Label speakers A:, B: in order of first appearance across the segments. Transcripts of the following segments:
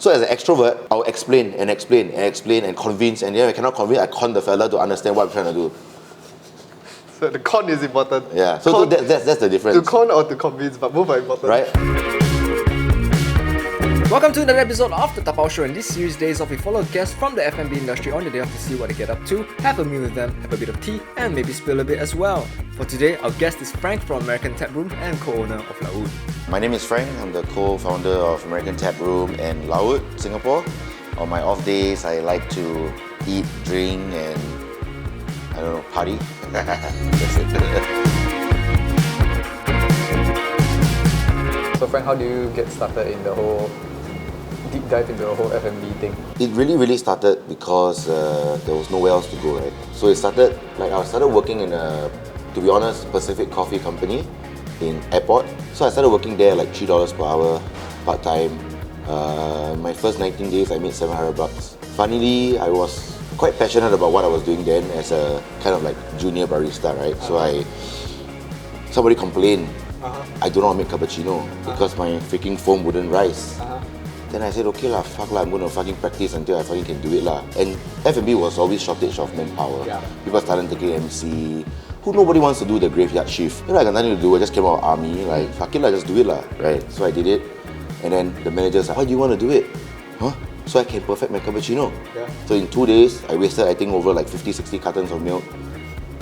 A: So as an extrovert, I'll explain and convince, and then I cannot convince, I con the fella to understand what I'm trying to do.
B: So the con is important.
A: Yeah, so that's the difference.
B: To con or to convince, but both are important.
A: Right?
C: Welcome to another episode of the Dabao Show. In this series, Days Off, we follow guests from the F&B industry on the day off to see what they get up to, have a meal with them, have a bit of tea, and maybe spill a bit as well. For today, our guest is Frank from American Taproom and co-owner of Laut.
A: My name is Frank. I'm the co-founder of American Taproom and Laut, Singapore. On my off days, I like to eat, drink, and I don't know, party. That's it.
B: So Frank, how do you get started in the whole deep dive into the whole F&B thing?
A: It really started because there was nowhere else to go, right? So it started, I started working in a, to be honest, Pacific coffee company in airport. So I started working there like $3 per hour, part-time. My first 19 days, I made $700. Funnily, I was quite passionate about what I was doing then as a kind of like junior barista, right? So somebody complained, I don't know how to make cappuccino because my freaking foam wouldn't rise. Then I said, okay lah, fuck lah, I'm going to fucking practice until I fucking can do it lah. And F&B was always shortage of manpower. People started taking MC. Nobody wants to do the graveyard shift. You know, I got nothing to do, I just came out of army, like, fuck it lah, just do it lah, right? So I did it. And then the manager's like, why do you want to do it? So I can perfect my cappuccino. So in 2 days, I wasted, I think, over like 50, 60 cartons of milk.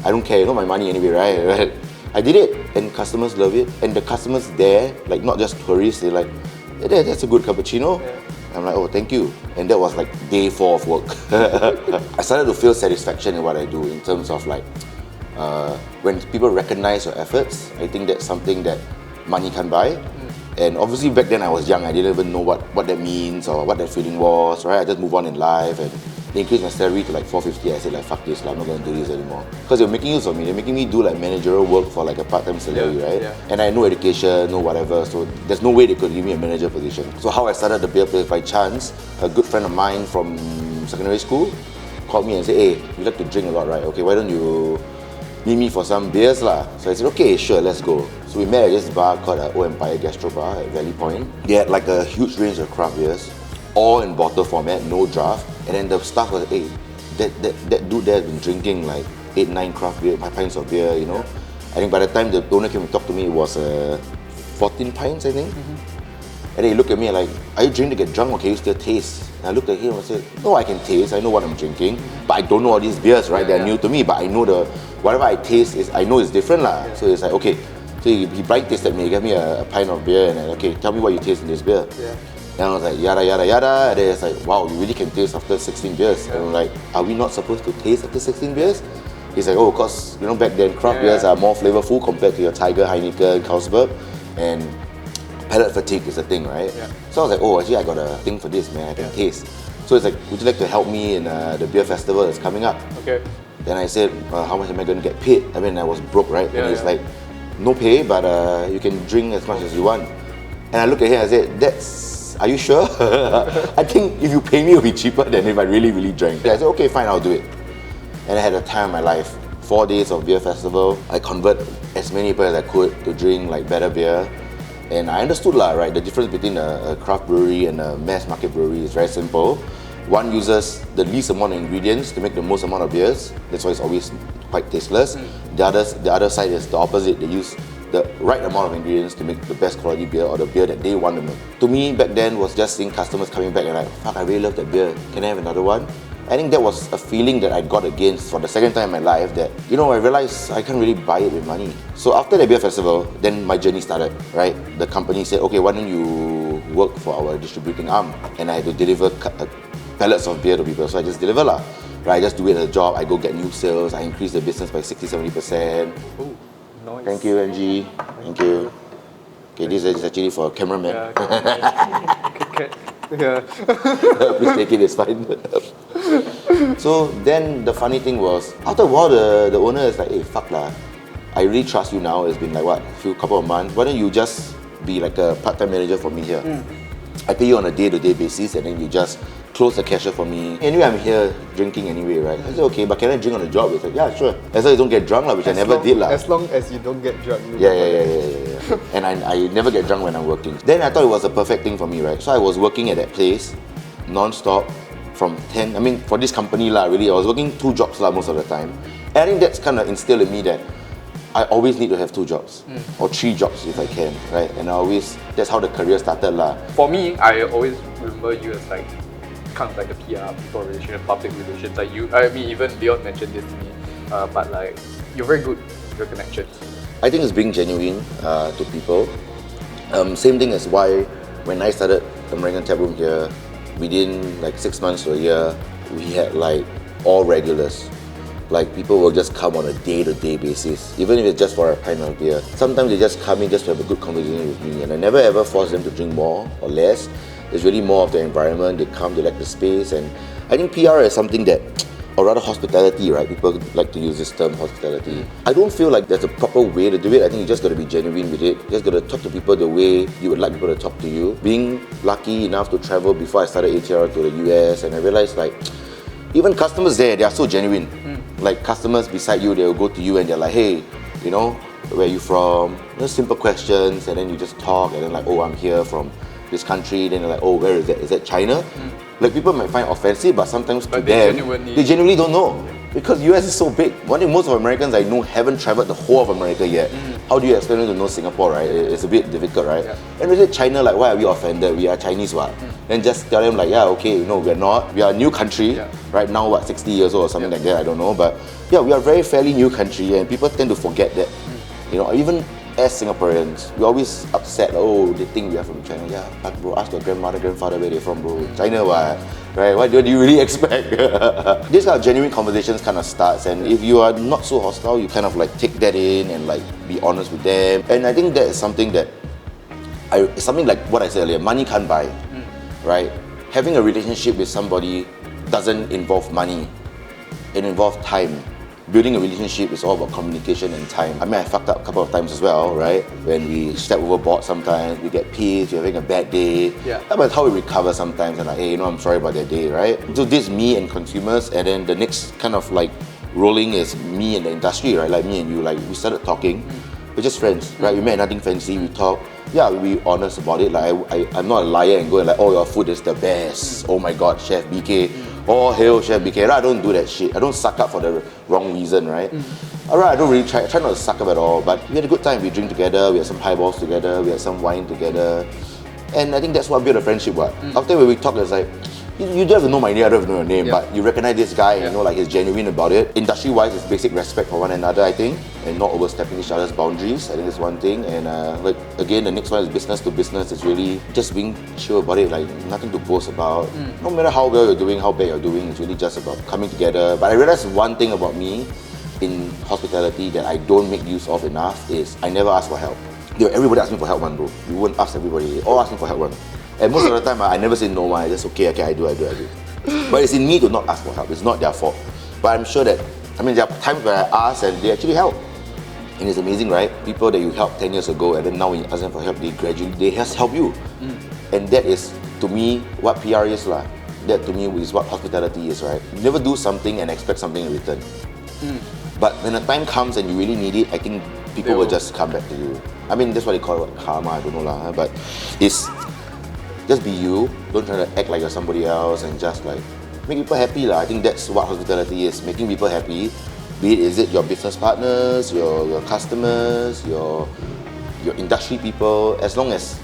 A: I don't care, you know my money anyway, right? I did it, and customers love it. And the customers there, like not just tourists, they're like, yeah, that's a good cappuccino. I'm like, oh, thank you. And that was like day 4 of work. I started to feel satisfaction in what I do in terms of like, when people recognize your efforts, I think that's something that money can't buy. And obviously back then I was young, I didn't even know what that means or what that feeling was, right? I just moved on in life and they increased my salary to like $450. I said like, fuck this, I'm not going to do this anymore. Because they're making use of me, they're making me do like managerial work for like a part-time salary, right? And I had no education, no whatever, so there's no way they could give me a manager position. So how I started the beer place by chance, a good friend of mine from secondary school called me and said, hey, you like to drink a lot, right? Okay, why don't you meet me for some beers lah? So I said, okay, sure, let's go. So we met at this bar called O Empire Gastro Bar at Valley Point. They had like a huge range of craft beers, all in bottle format, no draft. And then the staff was, hey, that dude there has been drinking like 8-9 craft beer, 5 pints of beer, you know. I think by the time the owner came to talk to me, it was 14 pints, I think. And then he looked at me like, are you drinking to get drunk or can you still taste? And I looked at him and said, no, I can taste, I know what I'm drinking, but I don't know all these beers, right? They're new to me, but I know whatever I taste, I know it's different lah. So it's like, okay. So he blind tasted me, he gave me a pint of beer and then, okay, tell me what you taste in this beer. And I was like, yada, yada, yada. And then it's like, wow, you really can taste after 16 beers. And I'm like, are we not supposed to taste after 16 beers? He's like, oh, because, you know, back then craft beers are more flavorful compared to your Tiger, Heineken, Carlsberg. And palate fatigue is a thing, right? So I was like, oh, actually I got a thing for this, man, I can taste. So it's like, would you like to help me in the beer festival that's coming up? Then I said, how much am I going to get paid? I mean, I was broke, right? And he's like, no pay, but you can drink as much as you want. And I looked at him and I said, are you sure? I think if you pay me, it'll be cheaper than if I really drank. I said, okay, fine, I'll do it. And I had a time of my life. 4 days of beer festival. I convert as many people as I could to drink like better beer. And I understood lah, right? The difference between a craft brewery and a mass market brewery is very simple. One uses the least amount of ingredients to make the most amount of beers. That's why it's always quite tasteless. The other side is the opposite. They use the right amount of ingredients to make the best quality beer or the beer that they want to make. To me, back then was just seeing customers coming back and like, fuck, I really love that beer. Can I have another one? I think that was a feeling that I got against for the second time in my life that, you know, I realized I can't really buy it with money. So after the beer festival, then my journey started, right? The company said, okay, why don't you work for our distributing arm? And I had to deliver pallets of beer to people, so I just deliver lah. Right, I just do it as a job, I go get new sales, I increase the business by 60-70%.
B: Ooh, nice.
A: Thank you, Angie. Thank you. Okay, this is actually for a cameraman. Please take it, it's fine. So then the funny thing was, after a while the owner is like, hey, fuck lah, I really trust you now. It's been like what, couple of months. Why don't you just be like a part-time manager for me here? I pay you on a day-to-day basis and then you just close the cashier for me. Anyway, I'm here drinking anyway, right? I said, okay, but can I drink on the job? He said, yeah, sure. As long as you don't get drunk, which I never did.
B: As long as you don't get drunk.
A: Yeah. And I never get drunk when I'm working. Then I thought it was a perfect thing for me, right? So I was working at that place non-stop from 10, I mean, for this company really, I was working 2 jobs most of the time. And I think that's kind of instilled in me that I always need to have 2 jobs, or 3 jobs if I can, right? And that's how the career started
B: For me, I always remember you as like, kind of like a PR, people relations, public relations. Like you, I mean, even Laut mentioned this to me, but like, you're very good with your connections.
A: I think it's being genuine to people. Same thing as why when I started American Taproom here, within like 6 months to a year, we had like all regulars. Like people will just come on a day-to-day basis, even if it's just for a pint of beer. Sometimes they just come in just to have a good conversation with me, and I never ever force them to drink more or less. It's really more of the environment. They come, they like the space, and I think PR is something that, or rather hospitality, right? People like to use this term, hospitality. I don't feel like there's a proper way to do it. I think you just got to be genuine with it. You just got to talk to people the way you would like people to talk to you. Being lucky enough to travel before I started ATR to the US, and I realized like, even customers there, they are so genuine. Like customers beside you, they will go to you and they're like, hey, you know, where are you from? Just simple questions, and then you just talk, and then like, oh, I'm here from this country. Then they're like, oh, where is that? Is that China? Like people might find offensive, but sometimes to them, they genuinely don't know. Because US is so big. One thing most of Americans I know haven't traveled the whole of America yet. How do you expect them to know Singapore, right? It's a bit difficult, right? Yeah. And with it, China, like, why are we offended? We are Chinese, what? Then just tell them like, yeah, okay, no, we're not. We are a new country, right now, what, 60 years old or something like that, I don't know. But yeah, we are a very fairly new country, and people tend to forget that. You know, even as Singaporeans, we always upset, oh, they think we are from China. Yeah, but bro, ask your grandmother, grandfather where they're from, bro. China, what? Right? What do you really expect? This kind of genuine conversations kind of starts, and if you are not so hostile, you kind of like take that in and like be honest with them. And I think that is something that, it's something like what I said earlier, money can't buy, right? Having a relationship with somebody doesn't involve money, it involves time. Building a relationship is all about communication and time. I mean, I fucked up a couple of times as well, right? When we step overboard sometimes, we get pissed, we're having a bad day. That's how we recover sometimes, and like, hey, you know, I'm sorry about that day, right? So this is me and consumers, and then the next kind of like rolling is me and the industry, right? Like me and you, like we started talking. We're just friends, right? We met nothing fancy, we talk. Yeah, we be honest about it. Like I'm not a liar and going like, oh, your food is the best. Oh my God, Chef BK. Oh, hail Chef BK. I don't do that shit. I don't suck up for the wrong reason, right? Alright, I don't really try not to suck up at all, but we had a good time. We drink together, we had some highballs together, we had some wine together. And I think that's what built a friendship, what? After when we talk, it's like, you don't have to know my name, I don't have to know your name, but you recognize this guy, you know, like he's genuine about it. Industry-wise, it's basic respect for one another, I think, and not overstepping each other's boundaries. I think that's one thing. And like again, the next one is business to business. It's really just being chill about it, like nothing to boast about. No matter how well you're doing, how bad you're doing, it's really just about coming together. But I realized one thing about me in hospitality that I don't make use of enough is I never ask for help. Everybody asks me for help, man, bro. You won't ask everybody. They all ask me for help, man. And most of the time, I never say no, man. I just, okay, I do. But it's in me to not ask for help. It's not their fault. But I'm sure that, I mean, there are times where I ask and they actually help. And it's amazing, right? People that you helped 10 years ago, and then now when you ask them for help, they just help you. And that is, to me, what PR is, lah. That to me is what hospitality is, right? You never do something and expect something in return. But when the time comes and you really need it, I think people will just come back to you. I mean, that's what they call it, karma, I don't know lah. But it's just be you. Don't try to act like you're somebody else and just like make people happy lah. I think that's what hospitality is, making people happy. Be it, is it your business partners, your customers, your industry people. As long as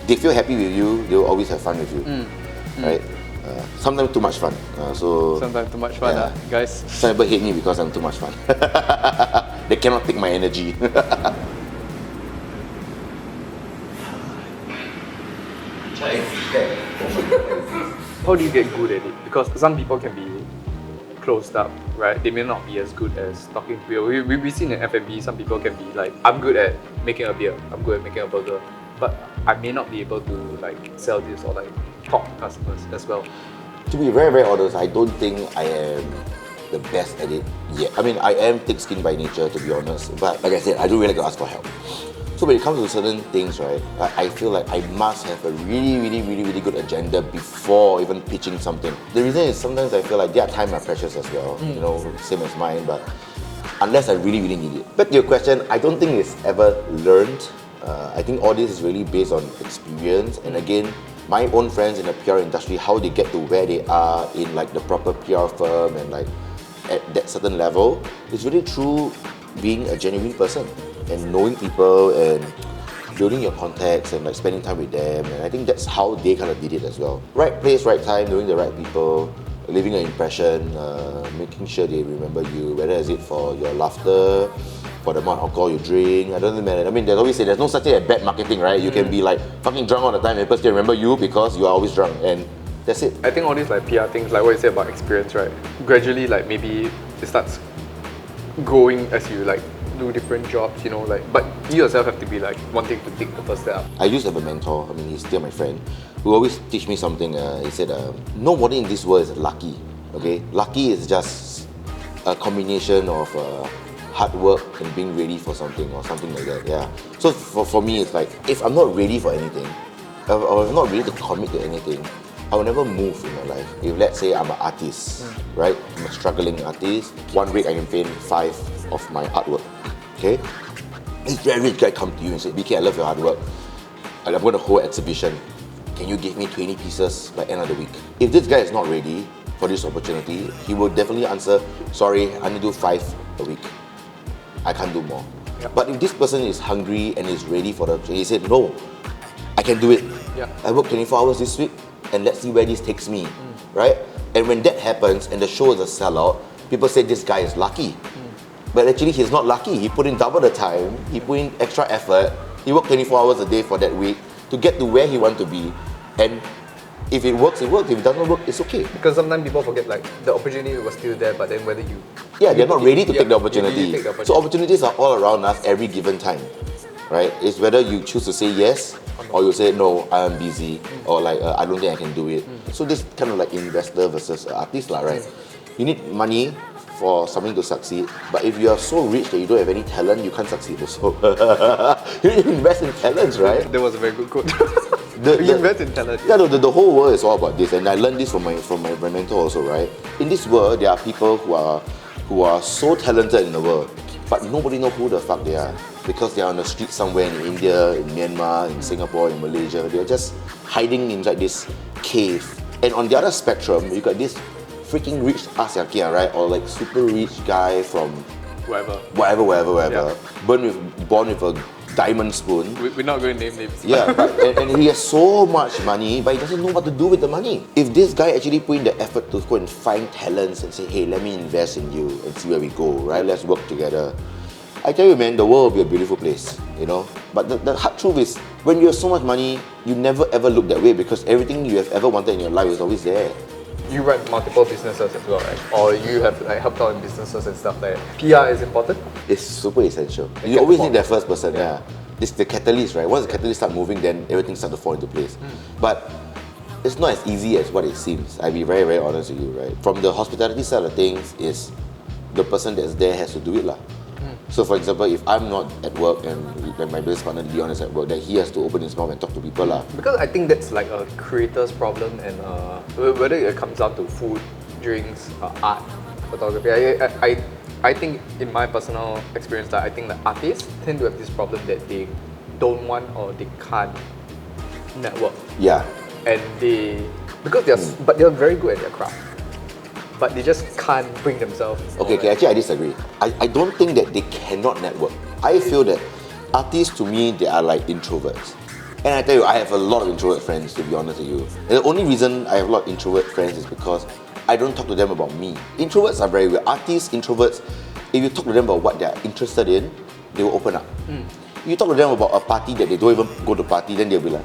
A: they feel happy with you, they'll always have fun with you, right? Sometimes too much fun.
B: Sometimes too much fun, guys.
A: Some people hate me because I'm too much fun. They cannot take my energy.
B: How do you get good at it? Because some people can be closed up, right? They may not be as good as talking to people. We've seen in F&B, some people can be like, I'm good at making a beer, I'm good at making a burger, but I may not be able to like sell this or like talk to customers as well.
A: To be very, very honest, I don't think I am the best at it yet. I mean, I am thick-skinned by nature, to be honest, but like I said, I don't really like to ask for help. So when it comes to certain things, right, I feel like I must have a really good agenda before even pitching something. The reason is sometimes I feel like their time are precious as well, you know, same as mine, but unless I really need it. But to your question, I don't think it's ever learned. I think all this is really based on experience, and again, my own friends in the PR industry, how they get to where they are in like the proper PR firm and like at that certain level, it's really through being a genuine person and knowing people and building your contacts and like spending time with them. And I think that's how they kind of did it as well. Right place, right time, knowing the right people, leaving an impression, making sure they remember you, whether is it for your laughter, for the amount of alcohol you drink, I don't know, man. I mean, there's always say there's no such thing as bad marketing, right? You can be like fucking drunk all the time and people still remember you because you are always drunk, and that's it.
B: I think all these like PR things, like what you said about experience, right? Gradually, like maybe it starts growing as you like do different jobs, you know, like, but you yourself have to be like wanting to take the first step.
A: I used to have a mentor, I mean, he's still my friend, who always teach me something. He said, nobody in this world is lucky, okay? Lucky is just a combination of hard work and being ready for something or something like that, yeah. So for me, it's like, if I'm not ready for anything, or I'm not ready to commit to anything, I will never move in my life. If let's say I'm an artist, right? I'm a struggling artist, 1 week I can paint 5 of my artwork, okay? This very rich guy come to you and say, BK, I love your hard work. I'm going to hold an exhibition. Can you give me 20 pieces by end of the week? If this guy is not ready for this opportunity, he will definitely answer, sorry, I need to do 5 a week. I can't do more.
B: Yep.
A: But if this person is hungry and is ready for the, he said, no, I can do it.
B: Yeah.
A: I work 24 hours this week and let's see where this takes me, right? And when that happens and the show is a sellout, people say this guy is lucky. But actually he's not lucky. He put in double the time, he put in extra effort, he worked 24 hours a day for that week to get to where he wants to be. And if it works, it works. If it doesn't work, it's okay.
B: Because sometimes people forget like the opportunity was still there, but then whether you...
A: Yeah, they're not ready to take the opportunity.
B: You take the opportunity.
A: So opportunities are all around us every given time, right? It's whether you choose to say yes or you say no, I'm busy, or like I don't think I can do it. So this kind of like investor versus artist lah, right? You need money for something to succeed, but if you are so rich that you don't have any talent, you can't succeed also. You need to invest in talents, right?
B: That was a very good quote.
A: You
B: invest in talent.
A: Yeah, the whole world is all about this, and I learned this from my mentor also, right? In this world, there are people who are so talented in the world, but nobody knows who the fuck they are because they are on the street somewhere in India, in Myanmar, in Singapore, in Malaysia. They're just hiding inside this cave. And on the other spectrum, you got this freaking rich Asyakia, right? Or like super rich guy from wherever,
B: Yeah.
A: born with a diamond spoon.
B: We're not going to name names.
A: Yeah, and he has so much money, but he doesn't know what to do with the money. If this guy actually put in the effort to go and find talents and say, hey, let me invest in you and see where we go, right? Let's work together. I tell you, man, the world will be a beautiful place, you know? But the hard truth is, when you have so much money, you never ever look that way because everything you have ever wanted in your life is always there.
B: You run multiple businesses as well, right? Or you have like helped out in businesses and stuff like that. PR is important?
A: It's super essential. You always need that first person, yeah. It's the catalyst, right? Once the catalyst start moving, then everything starts to fall into place. But it's not as easy as what it seems. I'll be very, very honest with you, right? From the hospitality side of things, is the person that's there has to do it lah. So for example, if I'm not at work and like my business partner Leon is at work, then he has to open his mouth and talk to people lah.
B: Because I think that's like a creator's problem, and whether it comes down to food, drinks, art, photography. I think in my personal experience that I think the artists tend to have this problem that they don't want or they can't network.
A: Yeah.
B: And because they're very good at their craft, but they just can't bring themselves.
A: Okay, actually I disagree. I don't think that they cannot network. I feel that artists to me, they are like introverts. And I tell you, I have a lot of introvert friends, to be honest with you. And the only reason I have a lot of introvert friends is because I don't talk to them about me. Introverts are very weird. Artists, introverts, if you talk to them about what they're interested in, they will open up. You talk to them about a party that they don't even go to party, then they'll be like,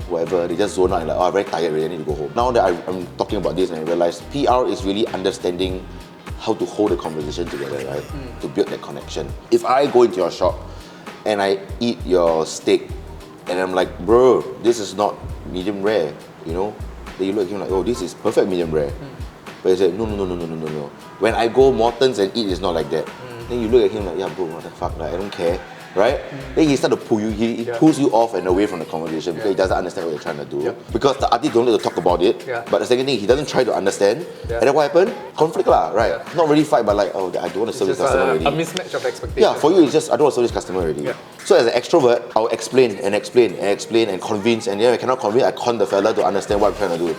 A: whatever, they just zone out and like, oh, I'm very tired already, I need to go home. Now that I'm talking about this and I realize PR is really understanding how to hold the conversation together, right? To build that connection. If I go into your shop and I eat your steak and I'm like, bro, this is not medium rare, you know? Then you look at him like, oh, this is perfect medium rare. But he said, no. When I go Morton's and eat, it's not like that. Then you look at him like, yeah, bro, what the fuck, like, I don't care. right? Then he starts to pull you, he
B: Yeah.
A: pulls you off and away from the conversation because he doesn't understand what you're trying to do.
B: Yeah.
A: Because the artist don't like to talk about it,
B: Yeah.
A: but the second thing, he doesn't try to understand.
B: Yeah.
A: And then what happened? Conflict lah, right?
B: Yeah.
A: Not really fight, but like, oh, I don't want to serve this
B: Just
A: customer
B: a
A: already.
B: mismatch of expectations.
A: Yeah, for you, it's just, I don't want to serve this customer already.
B: Yeah.
A: So as an extrovert, I'll explain and explain and explain and convince, and then I cannot convince, I con the fella to understand what I'm trying to do.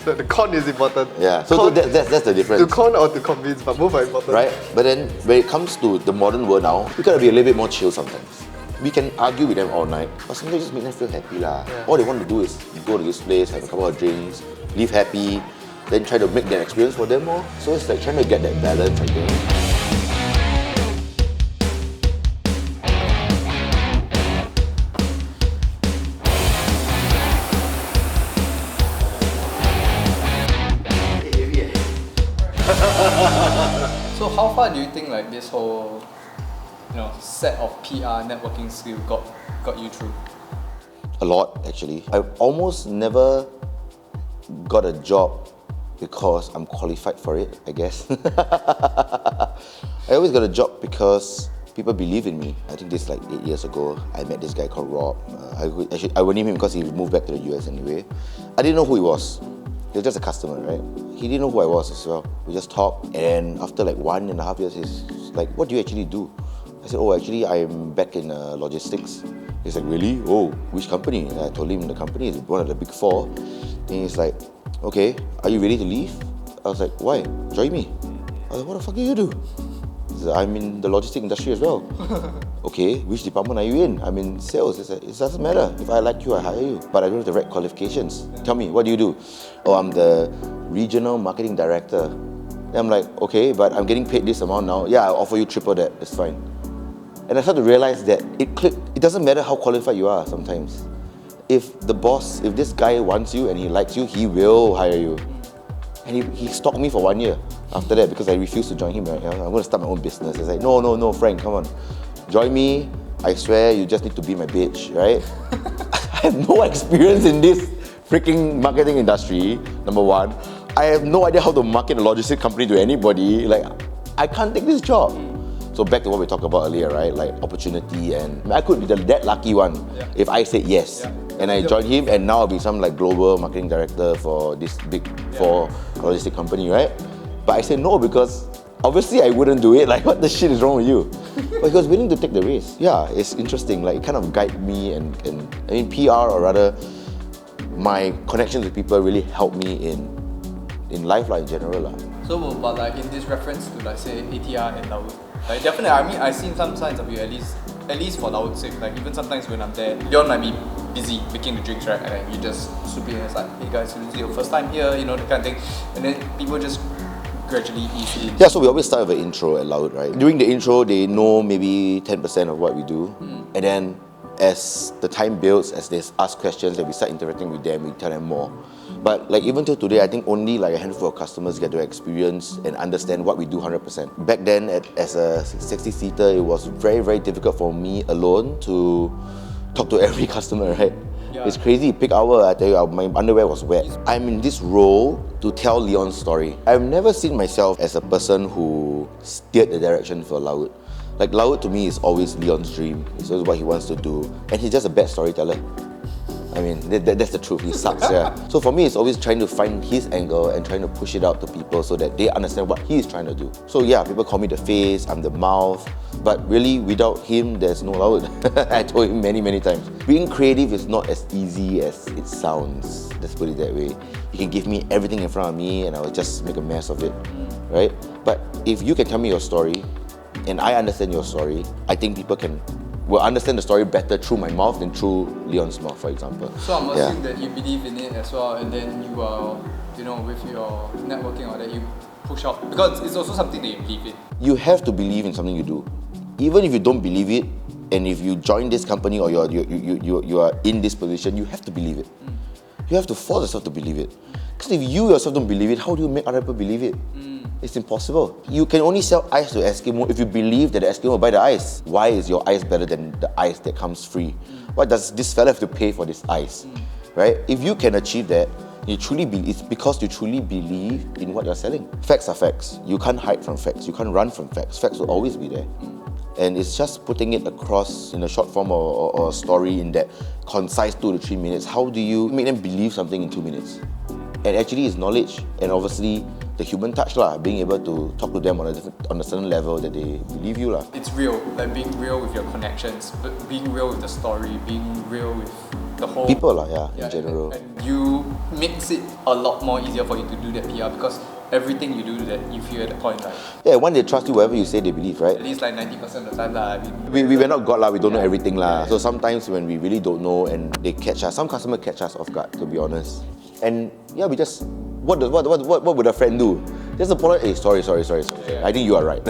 B: So the con is important.
A: Yeah, so
B: Con-
A: that's the difference.
B: To con or to convince, but both are important.
A: Right? But then when it comes to the modern world now, we gotta be a little bit more chill sometimes. We can argue with them all night, but sometimes just make them feel happy lah.
B: Yeah.
A: All they want to do is go to this place, have a couple of drinks, leave happy, then try to make that experience for them more. So it's like trying to get that balance, I think.
C: So how far do you think like this whole, set of PR networking skill got you through?
A: A lot, actually. I've almost never got a job because I'm qualified for it, I guess. I always got a job because people believe in me. I think this like 8 years ago, I met this guy called Rob. I would name him because he moved back to the US anyway. I didn't know who he was. He was just a customer, right? He didn't know who I was as well. We just talked, and after like 1.5 years, he's like, "What do you actually do?" I said, "Oh, actually, I'm back in logistics." He's like, "Really? Oh, which company?" And I told him the company is one of the big four. And he's like, "Okay, are you ready to leave?" I was like, "Why? Join me." I was like, "What the fuck do you do?" He said, "I'm in the logistics industry as well." "Okay, which department are you in?" "I'm in sales." He said, "It doesn't matter. If I like you, I hire you. But I don't have the right qualifications. Tell me, what do you do?" "Oh, I'm the regional marketing director." And I'm like, "Okay, but I'm getting paid this amount now. Yeah, I'll offer you triple that. It's fine." And I started to realize that it clicked. It doesn't matter how qualified you are sometimes. If this guy wants you and he likes you, he will hire you. And he stalked me for 1 year after that because I refused to join him. Right? I'm going to start my own business. He's like, no, Frank, come on. Join me. I swear you just need to be my bitch, right? I have no experience in this freaking marketing industry, number one. I have no idea how to market a logistics company to anybody. Like, I can't take this job. So back to what we talked about earlier, right? Like opportunity, and I could be that lucky one if I said yes.
C: Yeah.
A: And I joined him, and now I'll be some like global marketing director for this big four logistic company, right? But I said no because obviously I wouldn't do it. Like, what the shit is wrong with you? But he was willing to take the risk. Yeah, it's interesting. Like, it kind of guide me, and I mean PR, or rather, my connections with people really helped me in life, like in general, lah.
C: So, but like in this reference to like say ATR and Laut, like definitely, I mean, I've seen some signs of you at least for Laut's sake. Like even sometimes when I'm there, Leon might be busy making the drinks, right? And then you just swoop in and it's like, "Hey guys, this is your first time here," that kind of thing. And then people just gradually ease in.
A: Yeah, so we always start with an intro at Laut, right? During the intro, they know maybe 10% of what we do. And then as the time builds, as they ask questions and we start interacting with them, we tell them more. But like even till today, I think only like a handful of customers get to experience and understand what we do 100%. Back then, as a 60-seater, it was very, very difficult for me alone to talk to every customer, right?
C: Yeah.
A: It's crazy. Peak hour, I tell you, my underwear was wet. I'm in this role to tell Leon's story. I've never seen myself as a person who steered the direction for Laut. Like, Laut to me is always Leon's dream. It's always what he wants to do. And he's just a bad storyteller. I mean, that's the truth. He sucks, yeah. So for me, it's always trying to find his angle and trying to push it out to people so that they understand what he is trying to do. So yeah, people call me the face, I'm the mouth. But really, without him, there's no Laut. I told him many, many times. Being creative is not as easy as it sounds. Let's put it that way. You can give me everything in front of me and I will just make a mess of it, right? But if you can tell me your story and I understand your story, I think people will understand the story better through my mouth than through Leon's mouth, for example.
C: So I'm assuming that you believe in it as well, and then you are, with your networking or that you push out, because it's also something that you believe in.
A: You have to believe in something you do. Even if you don't believe it, and if you join this company or you are in this position, you have to believe it. You have to force yourself to believe it. Because if you yourself don't believe it, how do you make other people believe it? It's impossible. You can only sell ice to Eskimo if you believe that the Eskimo will buy the ice. Why is your ice better than the ice that comes free? Why does this fella have to pay for this ice? Right? If you can achieve that, it's because you truly believe in what you're selling. Facts are facts. You can't hide from facts. You can't run from facts. Facts will always be there. And it's just putting it across in a short form or a story in that concise 2 to 3 minutes. How do you make them believe something in 2 minutes? And actually it's knowledge and obviously the human touch lah, being able to talk to them on a certain level that they believe you lah.
B: It's real, like being real with your connections, but being real with the story, being real with the whole
A: people lah, in general.
B: And you makes it a lot more easier for you to do that PR because everything you do that you feel at the point like
A: When they trust you, whatever you say, they believe, right?
B: at least like 90% of the time lah. I mean,
A: We are not God lah, we don't know everything lah. So sometimes when we really don't know and they catch us, some customers catch us off guard, to be honest. And we just, what would a friend do? Just apologize, hey, sorry. I think you are right,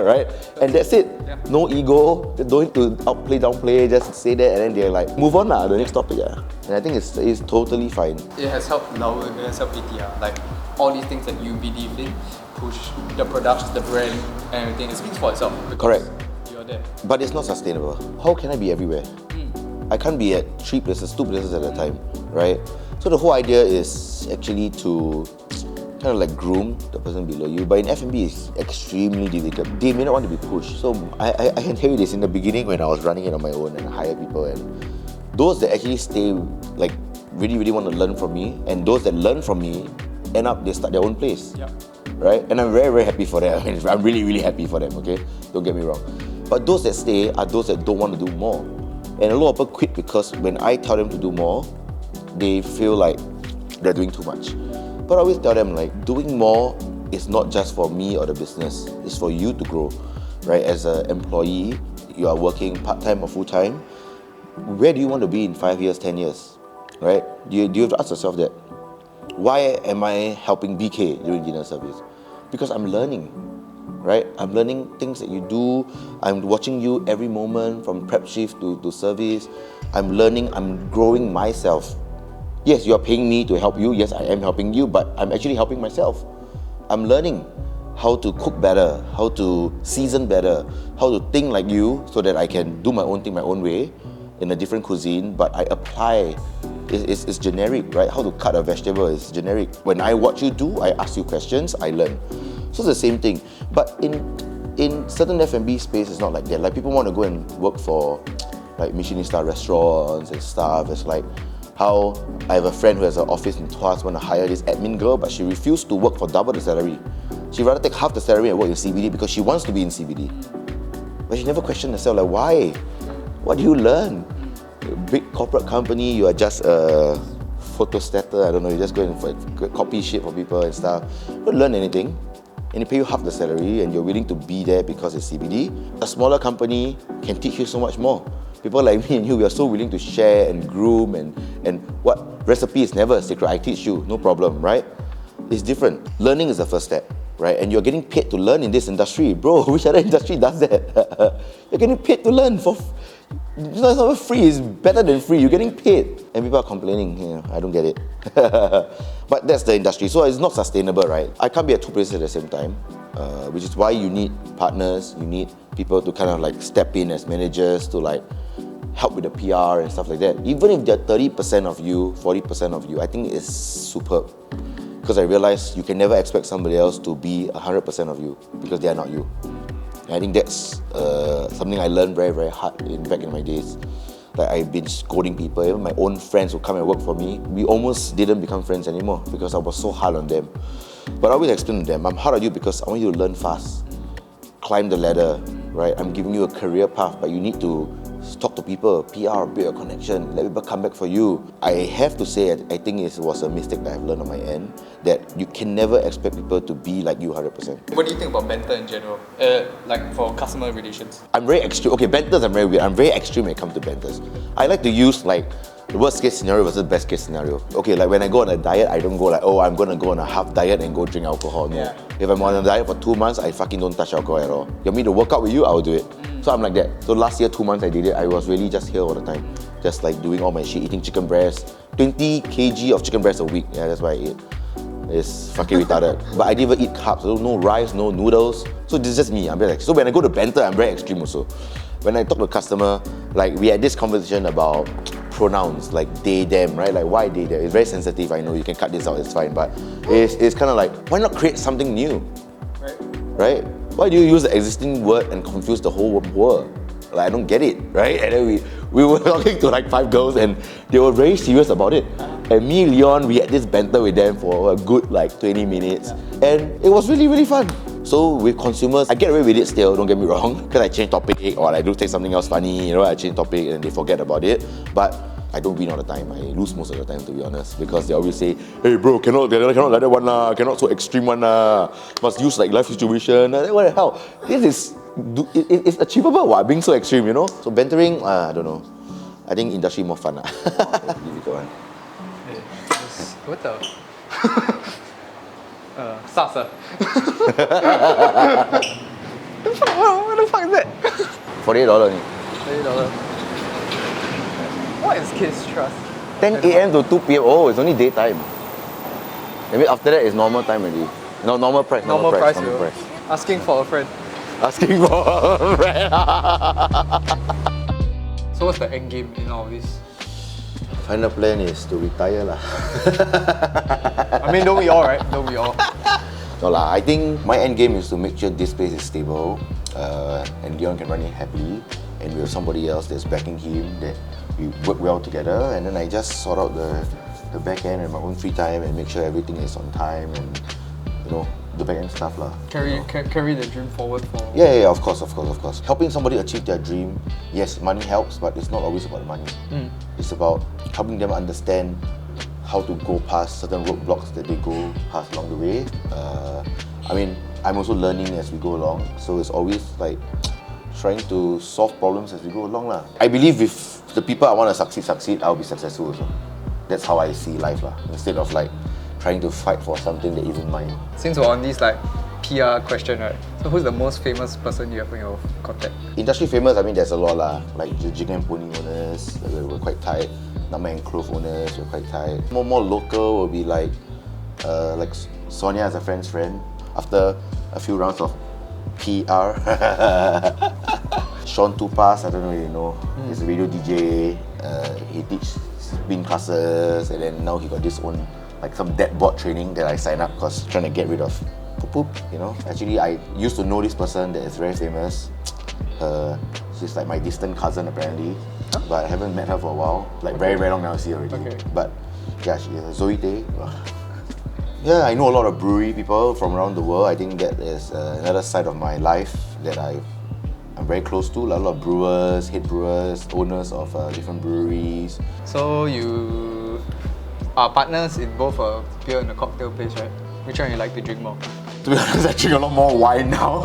A: right? And that's it.
B: Yeah.
A: No ego, don't need to outplay, downplay, just say that and then they're like, move on lah, the next topic. And I think it's totally fine.
B: it has helped Laut, it has helped ATR, like all these things that you believe in, push the products, the brand, and everything. It speaks for itself.
A: Correct.
B: You're there.
A: But it's not sustainable. How can I be everywhere? I can't be at 3 places, 2 places at a time, right? So the whole idea is actually to kind of like groom the person below you. But in F&B, it's extremely difficult. They may not want to be pushed. So I can tell you this, in the beginning when I was running it on my own and hire people, and those that actually stay, like really want to learn from me, and those that learn from me, end up, they start their own place.
B: Yeah.
A: Right? And I'm very happy for that. I mean, I'm really happy for them, okay? Don't get me wrong. But those that stay are those that don't want to do more. And a lot of people quit because when I tell them to do more, they feel like they're doing too much. But I always tell them, like, doing more is not just for me or the business, it's for you to grow, right? As an employee, you are working part-time or full-time, where do you want to be in 5 years, 10 years, right? Do you have to ask yourself that? Why am I helping BK during dinner service? Because I'm learning, right? I'm learning things that you do. I'm watching you every moment from prep shift to service. I'm learning, I'm growing myself. Yes, you are paying me to help you. Yes, I am helping you, but I'm actually helping myself. I'm learning how to cook better, how to season better, how to think like you so that I can do my own thing my own way in a different cuisine, but I apply. It's generic, right? How to cut a vegetable is generic. When I watch you do, I ask you questions, I learn. So it's the same thing. But in certain F&B space, it's not like that. Like people want to go and work for like Michelin star restaurants and stuff. It's like how I have a friend who has an office in Tuas, want to hire this admin girl, but she refused to work for double the salary. She'd rather take half the salary and work in CBD because she wants to be in CBD. But she never questioned herself, like, why? What do you learn? A big corporate company, you are just a photostatter, I don't know, you just go and copy shit for people and stuff. You don't learn anything. And they pay you half the salary and you're willing to be there because it's CBD. A smaller company can teach you so much more. People like me and you, we are so willing to share and groom and what recipe is never a secret. I teach you, no problem, right? It's different. Learning is the first step, right? And you're getting paid to learn in this industry. Bro, which other industry does that? You're getting paid to learn for... It's not free, it's better than free. You're getting paid. And people are complaining, I don't get it. But that's the industry. So it's not sustainable, right? I can't be at 2 places at the same time, which is why you need partners, you need people to kind of like step in as managers to like help with the PR and stuff like that. Even if they're 30% of you, 40% of you, I think it's superb. Because I realized you can never expect somebody else to be 100% of you because they are not you. And I think that's something I learned very hard back in my days. Like I've been scolding people, even my own friends who come and work for me, we almost didn't become friends anymore because I was so hard on them. But I always explain to them, I'm hard on you because I want you to learn fast, climb the ladder, right? I'm giving you a career path, but you need to talk to people, PR, build a connection, let people come back for you. I have to say, I think it was a mistake that I've learned on my end, that you can never expect people to be like you 100%.
B: What do you think about banter in general? Like for customer relations?
A: I'm very extreme. Okay, banters I'm very weird. I'm very extreme when it comes to banters. I like to use like the worst case scenario versus best case scenario. Okay, like when I go on a diet, I don't go like, oh, I'm gonna go on a half diet and go drink alcohol. No.
B: Yeah.
A: If I'm on a diet for 2 months, I fucking don't touch alcohol at all. You want me to work out with you, I'll do it. So I'm like that. So last year, 2 months I did it. I was really just here all the time. Just like doing all my shit, eating chicken breast. 20 kg of chicken breast a week. Yeah, that's what I ate. It's fucking retarded. But I didn't even eat carbs. So no rice, no noodles. So this is just me. I'm very like, so when I go to banter, I'm very extreme also. When I talk to a customer, like we had this conversation about pronouns, like they, them, right? Like why they, them? It's very sensitive, I know, you can cut this out, it's fine. But it's kind of like, why not create something new? Right? Why do you use the existing word and confuse the whole world? Like, I don't get it, right? And then we were talking to like 5 girls and they were very serious about it. And me, Leon, we had this banter with them for a good like 20 minutes. And it was really, really fun. So with consumers, I get away with it still, don't get me wrong. Because I change topic or I do take something else funny, you know, I change topic and they forget about it. But I don't win all the time. I lose most of the time, to be honest, because they always say, "Hey bro, cannot like that one lah, cannot so extreme one lah. Must use like life situation." What the hell? It's achievable. What being so extreme, you know? So bantering, I don't know. I think industry more fun lah. Difficult one.
B: What the? Salsa. What the fuck is that?
A: $48 only.
B: $30. What is Kiss Trust?
A: 10 a.m. to 2 p.m. Oh, it's only daytime. Maybe after that it's normal time already. No, normal price.
B: Normal price. Asking for a friend.
A: Asking for a friend.
B: So what's the end game in all of this?
A: Final plan is to retire lah.
B: I mean, don't we all, right? Don't we all?
A: No lah, I think my end game is to make sure this place is stable and Leon can run it happily, and we have somebody else that's backing him, that we work well together, and then I just sort out the back end and my own free time and make sure everything is on time and, you know, the back end stuff lah.
B: Carry the dream forward for...
A: Yeah, of course. Helping somebody achieve their dream, yes, money helps, but it's not always about the money. It's about helping them understand how to go past certain roadblocks that they go past along the way. I mean, I'm also learning as we go along, so it's always like trying to solve problems as we go along lah. I believe if the people I want to succeed, I'll be successful also. That's how I see life lah. Instead of like trying to fight for something that isn't mine.
B: Since we're on this like PR question, right? So who's the most famous person you have in your contact?
A: Industry famous, I mean, there's a lot lah. Like the Jig and Pony owners, we're quite tight. Nama and Clove owners, we're quite tight. More local will be like Sonia as a friend's friend. After a few rounds of PR, Sean Tupas, I don't know if you know. He's a radio DJ. He teaches spin classes, and then now he got this own like some dead bot training that I signed up because trying to get rid of poop, you know. Actually, I used to know this person that is very famous. She's like my distant cousin apparently, but I haven't met her for a while. Like very long now, I see her already.
B: Okay.
A: But yeah, she is Zoe Tay. Yeah, I know a lot of brewery people from around the world. I think that is another side of my life that I'm very close to. A lot of brewers, head brewers, owners of different breweries.
B: So you are partners in both a beer and a cocktail place, right? Which one you like to drink more?
A: To be honest, I drink a lot more wine now.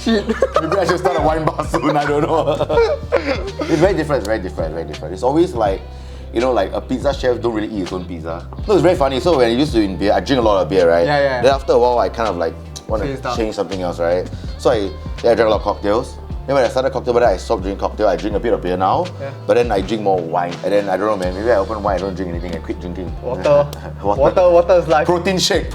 A: Shit. Maybe I should start a wine bar soon, I don't know. It's very different. It's always like, you know, like a pizza chef don't really eat his own pizza. No, it's very funny. So when I used to in beer, I drink a lot of beer, right?
B: Yeah.
A: Then after a while, I kind of like want to change something else, right? So I drank a lot of cocktails. Then when I started cocktail, but I stopped drinking cocktail. I drink a bit of beer now, but then I drink more wine. And then I don't know, man. Maybe I open wine, I don't drink anything. I quit drinking.
B: Water is life.
A: Protein shake.